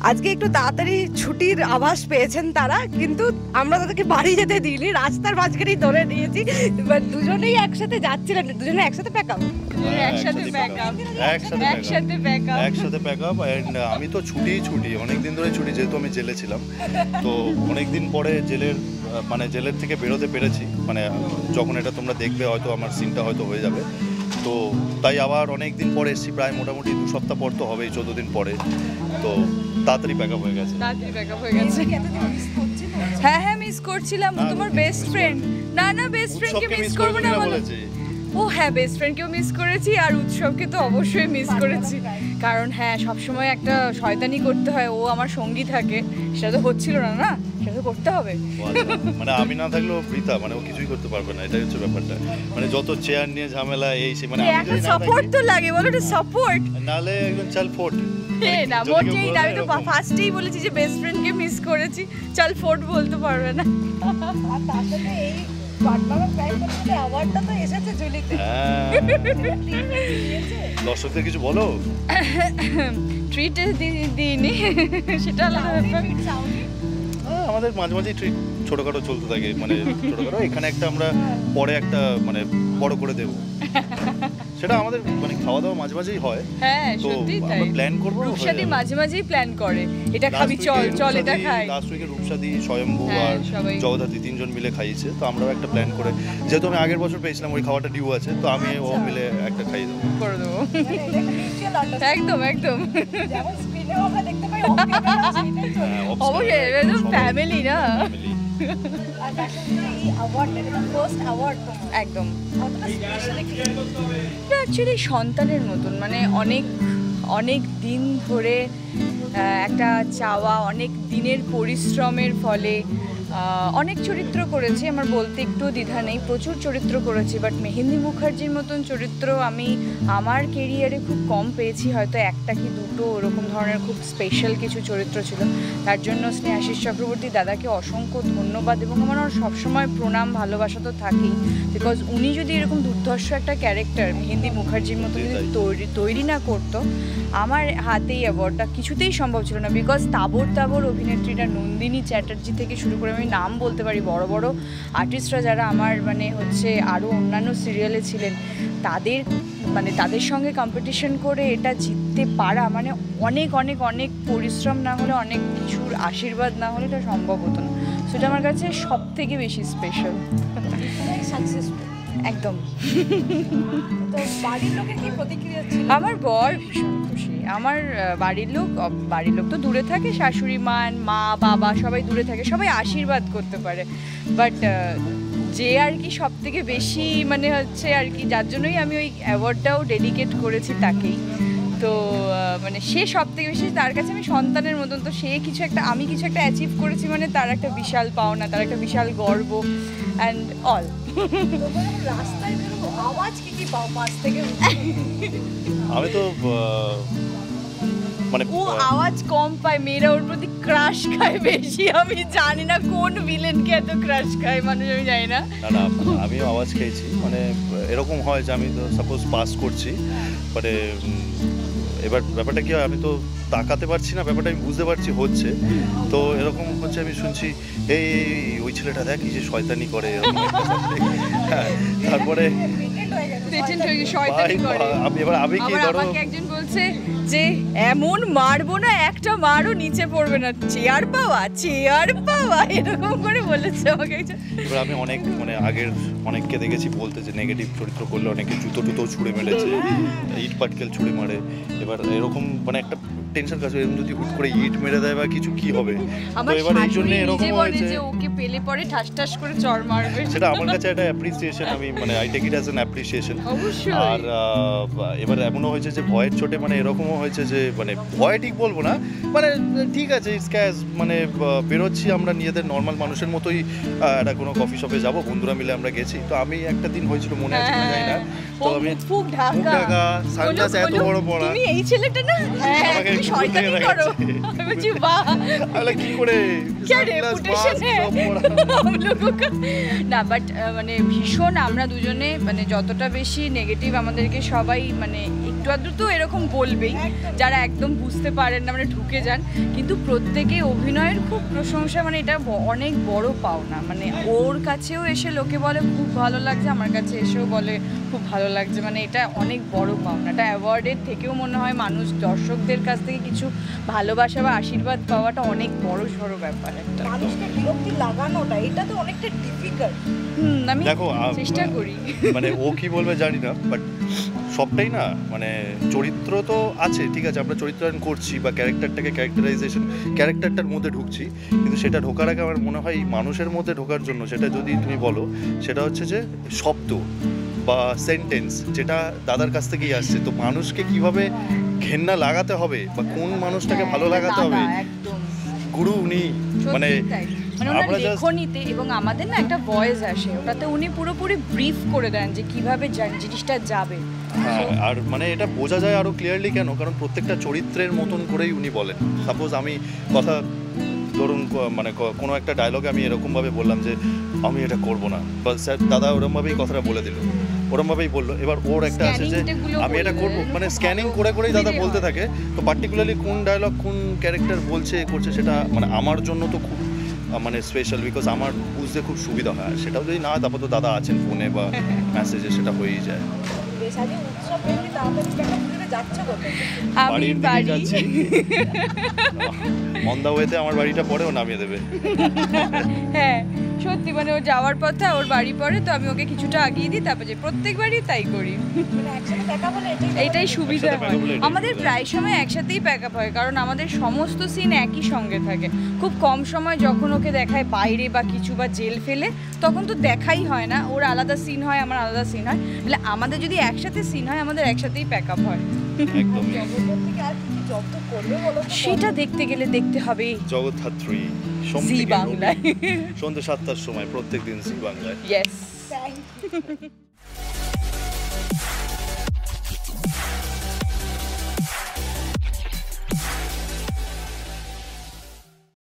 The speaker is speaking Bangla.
আজকে একটু তাড়াতাড়ি ছুটির আভাস পেয়েছেন তারা, কিন্তু আমরা তাদেরকে বাড়ি যেতে দিইনি, রাস্তার মাঝখানেই ধরে নিয়েছি। এবার দুজনেই একসাথে যাচ্ছিলেন, দুজনে একসাথে প্যাক আপ, একসাথে প্যাক আপ। আমি তো ছুটি অনেকদিন ধরে ছুটি, যেহেতু আমি জেলে ছিলাম, তো অনেকদিন পরে জেলের থেকে বেরোতে পেরেছি। মানে যখন এটা তোমরা দেখবে হয়তো আমার সিনটা হয়তো হয়ে যাবে, তো তাই আবার অনেক দিন পরে এসেছি, প্রায় মোটামুটি 2 সপ্তাহ পর তো হবেই, 14 দিন পরে। তো তাড়াতাড়ি প্যাক আপ হয়ে গেছে। হ্যাঁ মিস করছিলাম। তোমার বেস্ট ফ্রেন্ড। না বেস্ট ফ্রেন্ডকে মিস করব না বলেছে। ও হ্যাঁ, বেস্ট ফ্রেন্ডকেও মিস করেছি আর উৎসবকে তো অবশ্যই মিস করেছি, কারণ হ্যাঁ সবসময় একটা শয়তানি করতে হয়, ও আমার সঙ্গী থাকে, সেটা তো হচ্ছিল না, সেটা তো করতে হবে। মানে আমি না থাকলেও বৃথা, মানে ও কিছুই করতে পারবে না, এটাই হচ্ছে ব্যাপারটা। মানে যত চেয়ার নিয়ে ঝামেলা এই সে, মানে একটা সাপোর্ট তো লাগে, বলো এটা সাপোর্ট, নালে একদম চাল ফোর্ট। না মোটেই না, আমি তো ফার্স্টেই বলেছি যে বেস্ট ফ্রেন্ডকে মিস করেছি, চাল ফোর্ট বলতে পারবে না। আর তার সাথে এই পার্টনার প্রাইম করতে অ্যাওয়ার্ডটা তো এসেছে ঝুলিতে। দর্শকদের কিছু বলো। ট্রিট দিইনি, সেটা আলাদা ব্যাপার। আমাদের মাঝে মাঝে ট্রিট ছোটখাটো চলতে থাকে, মানে ছোটখাটো এখানে একটা আমরা পরে একটা মানে বড় করে দেবো, সেটা আমাদের মানে খাওয়া দাওয়া মাঝে মাঝেই হয়। হ্যাঁ সত্যি তাই, আমরা প্ল্যান করব। রূপসাদি মাঝে মাঝেই প্ল্যান করে, এটা খাবি চল এটা খাই। লাস্ট উইকে রূপসাদি, স্বয়ম্ভু আর জগদ্ধাত্রী 3 জন মিলে খাইয়েছে, তো আমরাও একটা প্ল্যান করে, যেহেতু আমি আগের বছর পেয়েছিলাম ওই খাওয়াটা ডিউ আছে, তো আমি ও মিলে একটা খাইয়ে দেবো, করে দেবো। একদম যেমন স্ক্রিনেও আমরা দেখতে পাই অবশ্যই একদম ফ্যামিলি না। আর এই অ্যাওয়ার্ডটা এটা ফার্স্ট অ্যাওয়ার্ড তো একদম স্পেশালি অ্যাকচুয়ালি সন্তানের মতন, মানে অনেক দিন ধরে একটা চাওয়া, অনেক দিনের পরিশ্রমের ফলে অনেক চরিত্র করেছি, আমার বলতে একটু দ্বিধা নেই, প্রচুর চরিত্র করেছি, বাট মেহেন্দি মুখার্জির মতন চরিত্র আমি আমার কেরিয়ারে খুব কম পেয়েছি, হয়তো একটা কি দুটো ওরকম ধরনের খুব স্পেশাল কিছু চরিত্র ছিল। তার জন্য স্নেহাশিস চক্রবর্তী দাদাকে অসংখ্য ধন্যবাদ, এবং আমার সবসময় প্রণাম ভালোবাসা তো থাকেই, বিকজ উনি যদি এরকম দুর্ধর্ষ একটা ক্যারেক্টার মেহেন্দি মুখার্জির মতো যদি তৈরি না করতো, আমার হাতেই অ্যাওয়ার্ডটা কিছুতেই সম্ভব ছিল না। বিকজ তাবর অভিনেত্রীরা নন্দিনী চ্যাটার্জি থেকে শুরু করে, আমি নাম বলতে পারি, বড় বড় আর্টিস্টরা যারা আমার মানে হচ্ছে আরও অন্যান্য সিরিয়ালে ছিলেন, তাদের সঙ্গে কম্পিটিশন করে এটা জিততে পারা, মানে অনেক পরিশ্রম না হলে, অনেক কিছুর আশীর্বাদ না হলে এটা সম্ভব হতো না। সেটা আমার কাছে সব থেকে বেশি স্পেশাল। সাকসেসফুল একদম। তো বাড়ির লোকের কি প্রতিক্রিয়া ছিল? আমার বর ভীষণ খুশি, আমার বাড়ির লোক তো দূরে থাকে, শাশুড়ি মা বাবা সবাই দূরে থাকে, সবাই আশীর্বাদ করতে পারে, বাট যে আর কি সব থেকে বেশি মানে হচ্ছে আর কি, যার জন্যই আমি ওই অ্যাওয়ার্ডটাও ডেডিকেট করেছি তাকেই, তো মানে সে সব থেকে বেশি, তার কাছে আমি সন্তানের মতন, তো সে কিছু একটা, আমি কিছু একটা অ্যাচিভ করেছি, মানে তার একটা বিশাল পাওনা, তার একটা বিশাল গর্ব অ্যান্ড অল। রাস্তায় বেরোবো, আওয়াজ কি পাও পাশ থেকে? আমি তো মানে ও আওয়াজ কম পায়, মেয়েরা ওর প্রতি ক্রাশ খায় বেশি, আমি জানি না কোন ভিলেনকে এত ক্রাশ খায় মানুষ, আমি জানি না। আমিও আওয়াজ খেয়েছি, মানে এরকম হয় যে আমি তো সাপোজ পাস করছি, মানে এবার ব্যাপারটা কি হয়, আমি তো তাকাতে পারছি না, ব্যাপারটা আমি বুঝতে পারছি হচ্ছে, তো এরকম হচ্ছে, আমি শুনছি এই ওই ছেলেটা দেখ কি যে শয়তানি করে, তারপরে আমাকে একজন বলছে যে এমন মারবো না, একটা মারও নিচে পড়বে না, চেয়ার পাওয়া এরকম করে বলেছে আমাকে। এবার আমি অনেক মানে আগের অনেককে দেখেছি বলতে যে নেগেটিভ চরিত্র করলে অনেকে জুতো ছুঁড়ে মেরেছে, ইট পাটকেল ছুঁড়ে মারে, এবার এরকম মানে একটা টেনশন কাজ, এরকম যদি হুট করে ইট মেরে দেয় বা কিছু কি হবে, তো এবার এই জন্য এরকম হয়েছে যে ওকে পেলে পরে ঠাস করে চড় মারবে, সেটা আমার কাছে একটা অ্যাপ্রিসিয়েশন, আমি মানে I take it as an appreciation. আর এবার এমনও হয়েছে যে ভয়ের চোটে, মানে এরকমও হয়েছে যে মানে ভয় ঠিক বলবো না, মানে ঠিক আছে ইটস ক্যাশ, মানে বেরোচ্ছি আমরা নিজেদের নর্মাল মানুষের মতোই, একটা কোনো কফি শপে যাবো, বন্ধুরা মিলে আমরা গেছি, তো আমি একটা দিন হয়েছিল মনে আছে কিনা জানি না, তো আমি মুখ ঢাকা সানগ্লাস এত বড় পড়া, তুমি এই ছেলেটা না, আমাকে তুমি শয়তানি করো। আমি বলছি বাহ তাহলে কি করে क्या sunglass, reputation mask है সব পরা। हम लोगों का না বাট মানে ভীষণ আমরা দুজনে মানে যতটা বেশি নেগেটিভ আমাদেরকে সবাই মানে একটু আধটু তো এরকম বলবেই যারা একদম বুঝতে পারেন না মানে ঢুকে যান, কিন্তু প্রত্যেকে অভিনয়ের খুব প্রশংসা, মানে এটা অনেক বড় পাওনা। মানে ওর কাছেও এসে লোকে বলে খুব ভালো লাগছে, আমার কাছে এসেও বলে খুব ভালো লাগছে, মানে এটা অনেক বড় পাওনা। এটা অ্যাওয়ার্ডের থেকেও মনে হয় মানুষ দর্শকদের কাছ থেকে কিছু ভালোবাসা বা আশীর্বাদ পাওয়াটা অনেক বড় সড়ো ব্যাপার একটা। মানুষকে বিরক্তি লাগানোটা এটা তো অনেকটা ডিফিকাল্ট। আমি দেখো চেষ্টা করি। মানে ও কি বলবে জানি না, বাট সবটাই না মানে চরিত্র তো আছে, ঠিক আছে, আমরা চরিত্রায়ন করছি বা ক্যারেক্টারটাকে ক্যারেক্টারটার মধ্যে ঢুকছি, কিন্তু সেটা ঢোকার আগে আমার মনে হয় মানুষের মধ্যে ঢোকার জন্য সেটা যদি তুমি বলো সেটা হচ্ছে যে শব্দ বা সেন্টেন্স, যেটা দাদার কাছ থেকেই আসছে। তো মানুষকে কিভাবে ঘেন্না লাগাতে হবে বা কোন মানুষটাকে ভালো লাগাতে হবে, একদম গুরু উনি মানে মানে ওনার আমরা just- লেখনীতে এবং আমাদের না একটা ভয়েস আসে, ওটাতে উনি পুরোপুরি ব্রিফ করে দেন যে কিভাবে জিনিসটা যাবে। হ্যাঁ, আর মানে এটা বোঝা যায় আরো ক্লিয়ারলি কেন, কারণ প্রত্যেকটা চরিত্রের মতন করেই উনি বলেন। সাপোজ আমি কথা ধরুন মানে কোনো একটা ডায়লগে আমি এরকমভাবে বললাম যে আমি এটা করব না, বা স্যার দাদা ওরমভাবেই কথাটা বলে দিল, ওরমভাবেই বললো। এবার ওর একটা আছে যে আমি এটা করব, মানে স্ক্যানিং করে করেই দাদা বলতে থাকে। তো পার্টিকুলারলি কোন ডায়লগ কোন ক্যারেক্টার বলছে করছে সেটা মানে আমার জন্য তো খুব মানে স্পেশাল, বিকজ আমার বুঝতে খুব সুবিধা হয়। আর সেটাও যদি না তারপর তো দাদা আছেন ফোনে বা মেসেজে, সেটা হয়েই যায়। বেশ, আজ উৎসব এমনি তাড়াতাড়ি ব্যাকআপ করে যাচ্ছে কোথায়? আমি বাড়ির দিকে বাড়ি যাচ্ছি। অন দা ওয়েতে আমার বাড়িটা পরেও নামিয়ে দেবে। হ্যাঁ সত্যি, মানে ও যাওয়ার পথে ওর বাড়ি পড়ে, তো আমি ওকে কিছুটা আগিয়ে দিই, তারপরে প্রত্যেকবারই তাই করি। মানে একসাথে ব্যাকআপ হলে এইটাই সুবিধা একসাথে হয়। pack up হলে এটাই আমাদের সুবিধা। প্রায় সময় একসাথেই প্যাক আপ হয়, কারণ আমাদের সমস্ত সিন একই সঙ্গে থাকে। খুব কম সময় যখন ওকে দেখায় বাইরে বা কিছু বা জেল ফেলে, তখন তো দেখাই হয় না, ওর আলাদা সিন হয় আমার আলাদা সিন হয়, তাহলে আমাদের যদি একসাথে সিন হয় আমাদের একসাথেই প্যাক আপ হয়। একদম জগৎ থেকে আর কি জব তো করবে বলো তো? সেটা দেখতে গেলে দেখতে হবে জগদ্ধাত্রী জি বাংলায়। সন্ধ্যে 7টার সময় প্রত্যেকদিন জি বাংলায়। ইয়েস। Thank you.